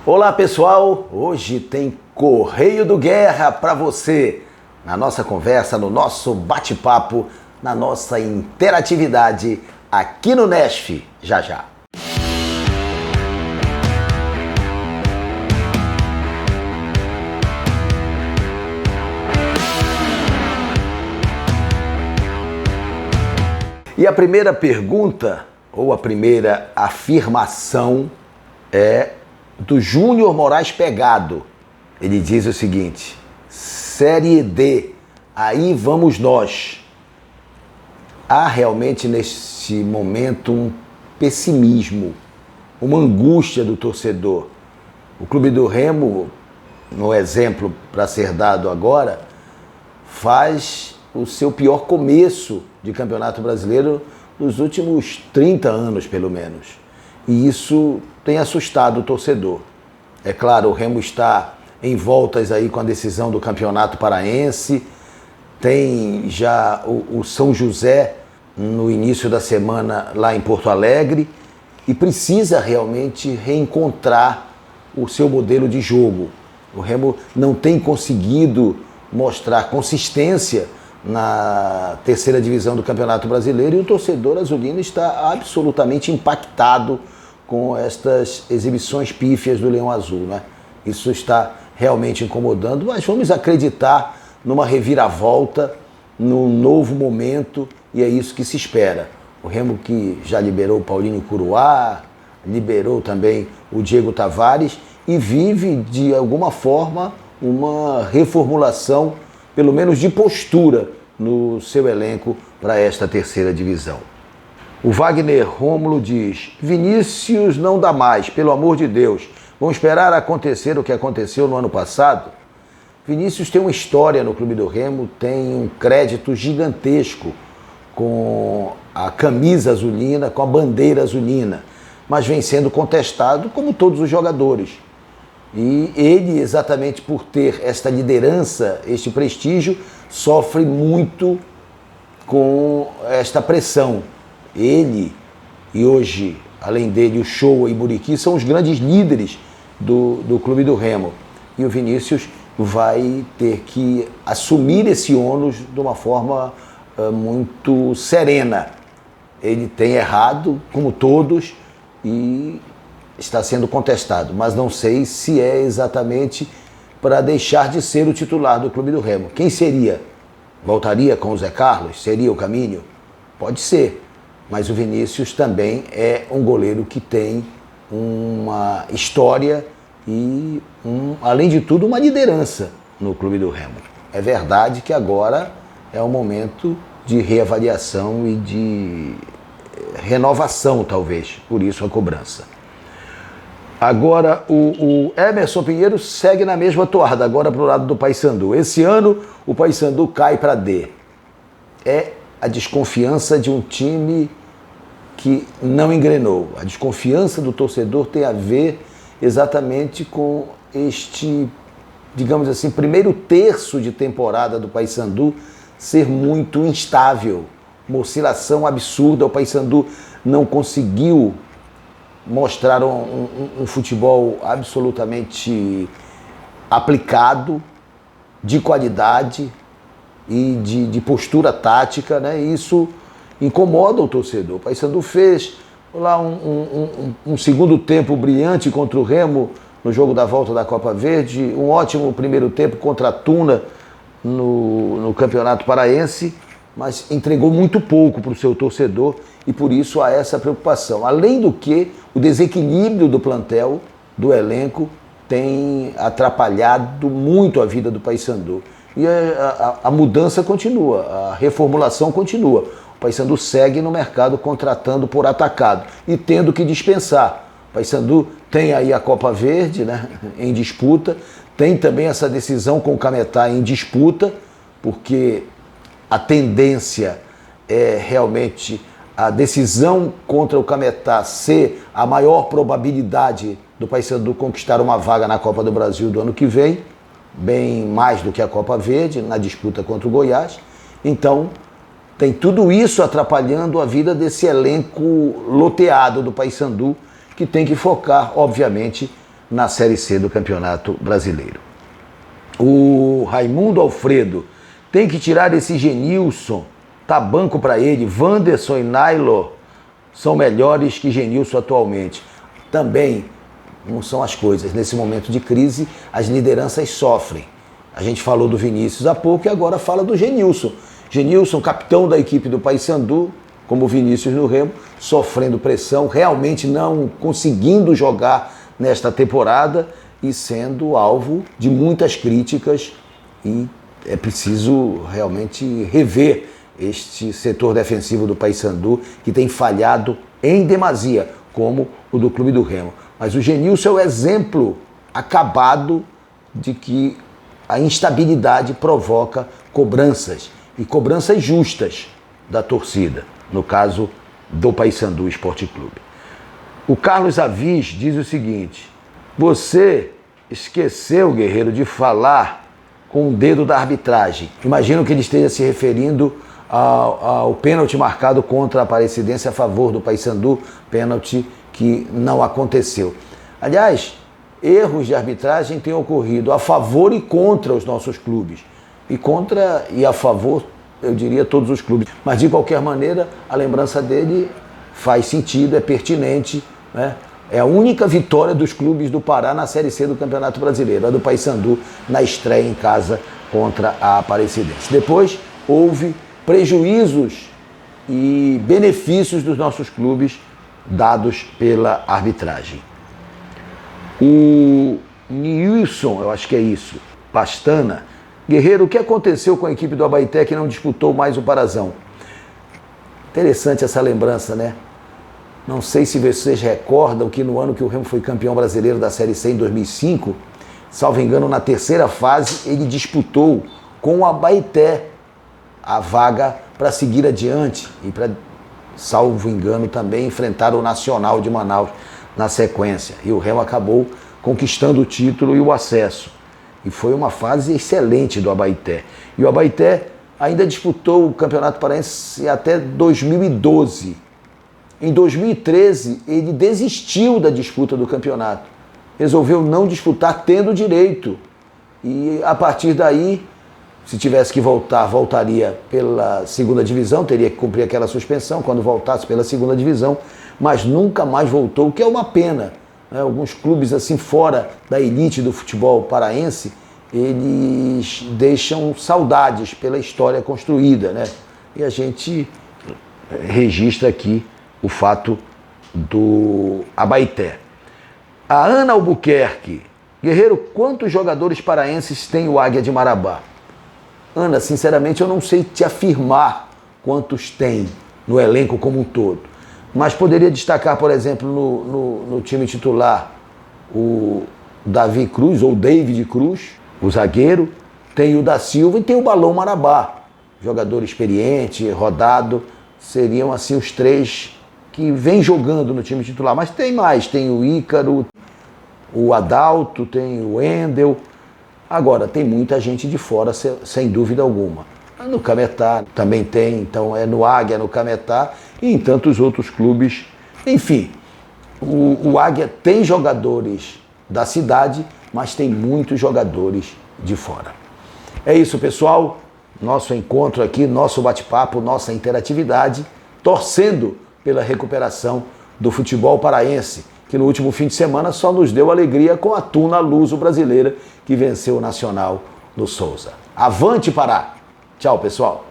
Olá pessoal, hoje tem Correio do Guerra para você, na nossa conversa, no nosso bate-papo, na nossa interatividade aqui no Neshf, já já. E a primeira pergunta, ou a primeira afirmação é do Júnior Moraes Pegado. Ele diz o seguinte: Série D, aí vamos nós. Há realmente neste momento um pessimismo, uma angústia do torcedor. O Clube do Remo, no exemplo para ser dado agora, faz o seu pior começo de Campeonato Brasileiro nos últimos 30 anos, pelo menos. E isso tem assustado o torcedor. É claro, o Remo está em voltas aí com a decisão do Campeonato Paraense, tem já o São José no início da semana lá em Porto Alegre e precisa realmente reencontrar o seu modelo de jogo. O Remo não tem conseguido mostrar consistência na terceira divisão do Campeonato Brasileiro e o torcedor azulino está absolutamente impactado com estas exibições pífias do Leão Azul, né? Isso está realmente incomodando, mas vamos acreditar numa reviravolta, num novo momento, e é isso que se espera. O Remo que já liberou o Paulinho Curuá, liberou também o Diego Tavares e vive, de alguma forma, uma reformulação, pelo menos de postura, no seu elenco para esta terceira divisão. O Wagner Rômulo diz: Vinícius não dá mais, pelo amor de Deus. Vamos esperar acontecer o que aconteceu no ano passado? Vinícius tem uma história no Clube do Remo, tem um crédito gigantesco com a camisa azulina, com a bandeira azulina, mas vem sendo contestado como todos os jogadores. E ele, exatamente por ter esta liderança, este prestígio, sofre muito com esta pressão. Ele e hoje, além dele, o Shoa e Muriqui são os grandes líderes do Clube do Remo. E o Vinícius vai ter que assumir esse ônus de uma forma muito serena. Ele tem errado, como todos, e está sendo contestado, mas não sei se é exatamente para deixar de ser o titular do Clube do Remo. Quem seria? Voltaria com o Zé Carlos? Seria o caminho? Pode ser, mas o Vinícius também é um goleiro que tem uma história e, além de tudo, uma liderança no Clube do Remo. É verdade que agora é um momento de reavaliação e de renovação, talvez, por isso a cobrança. Agora, o Emerson Pinheiro segue na mesma toada, agora para o lado do Paysandu. Esse ano, o Paysandu cai para D. É a desconfiança de um time que não engrenou. A desconfiança do torcedor tem a ver exatamente com este, digamos assim, primeiro terço de temporada do Paysandu ser muito instável. Uma oscilação absurda. O Paysandu não conseguiu mostrar um futebol absolutamente aplicado, de qualidade e de postura tática, né? E isso incomoda o torcedor. O Paysandu fez lá um segundo tempo brilhante contra o Remo no jogo da volta da Copa Verde, um ótimo primeiro tempo contra a Tuna no Campeonato Paraense, mas entregou muito pouco para o seu torcedor e por isso há essa preocupação. Além do que, o desequilíbrio do plantel, do elenco, tem atrapalhado muito a vida do Paysandu. E a mudança continua, a reformulação continua. O Paysandu segue no mercado contratando por atacado e tendo que dispensar. O Paysandu tem aí a Copa Verde, né, em disputa, tem também essa decisão com o Cametá em disputa, porque a tendência é realmente a decisão contra o Cametá ser a maior probabilidade do Paysandu conquistar uma vaga na Copa do Brasil do ano que vem, bem mais do que a Copa Verde, na disputa contra o Goiás. Então, tem tudo isso atrapalhando a vida desse elenco loteado do Paysandu, que tem que focar, obviamente, na Série C do Campeonato Brasileiro. O Raimundo Alfredo tem que tirar esse Genilson, tá banco para ele. Wanderson e Naylor são melhores que Genilson atualmente. Também não são as coisas. Nesse momento de crise, as lideranças sofrem. A gente falou do Vinícius há pouco e agora fala do Genilson. Genilson, capitão da equipe do Paysandu, como o Vinícius no Remo, sofrendo pressão, realmente não conseguindo jogar nesta temporada e sendo alvo de muitas críticas, e é preciso realmente rever este setor defensivo do Paysandu, que tem falhado em demasia, como o do Clube do Remo. Mas o Genilson é o exemplo acabado de que a instabilidade provoca cobranças, e cobranças justas da torcida, no caso do Paysandu Esporte Clube. O Carlos Avis diz o seguinte: você esqueceu, Guerreiro, de falar com o dedo da arbitragem. Imagino que ele esteja se referindo ao pênalti marcado contra a Aparecidense a favor do Paysandu, pênalti que não aconteceu. Aliás, erros de arbitragem têm ocorrido a favor e contra os nossos clubes. E contra e a favor, eu diria, todos os clubes. Mas, de qualquer maneira, a lembrança dele faz sentido, é pertinente, né? É a única vitória dos clubes do Pará na Série C do Campeonato Brasileiro, a do Paysandu na estreia em casa contra a Aparecidense. Depois, houve prejuízos e benefícios dos nossos clubes dados pela arbitragem. O Nilson, eu acho que é isso, Pastana: Guerreiro, o que aconteceu com a equipe do Abaeté que não disputou mais o Parazão? Interessante essa lembrança, né? Não sei se vocês recordam que no ano que o Remo foi campeão brasileiro da Série C em 2005, salvo engano, na terceira fase, ele disputou com o Abaeté a vaga para seguir adiante e para, salvo engano, também enfrentar o Nacional de Manaus na sequência. E o Remo acabou conquistando o título e o acesso. E foi uma fase excelente do Abaeté. E o Abaeté ainda disputou o Campeonato Paraense até 2012. Em 2013, ele desistiu da disputa do campeonato. Resolveu não disputar, tendo direito. E a partir daí, se tivesse que voltar, voltaria pela segunda divisão, teria que cumprir aquela suspensão quando voltasse pela segunda divisão, mas nunca mais voltou, o que é uma pena. Alguns clubes assim fora da elite do futebol paraense, eles deixam saudades pela história construída, né? E a gente registra aqui o fato do Abaeté. A Ana Albuquerque: Guerreiro, quantos jogadores paraenses tem o Águia de Marabá? Ana, sinceramente eu não sei te afirmar quantos tem no elenco como um todo, mas poderia destacar, por exemplo, no time titular, o Davi Cruz, ou David Cruz, o zagueiro, tem o da Silva e tem o Balão Marabá, jogador experiente, rodado. Seriam assim os três que vem jogando no time titular, mas tem mais, tem o Ícaro, o Adalto, tem o Wendel. Agora, tem muita gente de fora, sem dúvida alguma. No Cametá também tem, então é no Águia, no Cametá e em tantos outros clubes. Enfim, o Águia tem jogadores da cidade, mas tem muitos jogadores de fora. É isso, pessoal. Nosso encontro aqui, nosso bate-papo, nossa interatividade, torcendo pela recuperação do futebol paraense, que no último fim de semana só nos deu alegria com a Tuna Luso brasileira, que venceu o Nacional no Souza. Avante, Pará! Tchau, pessoal!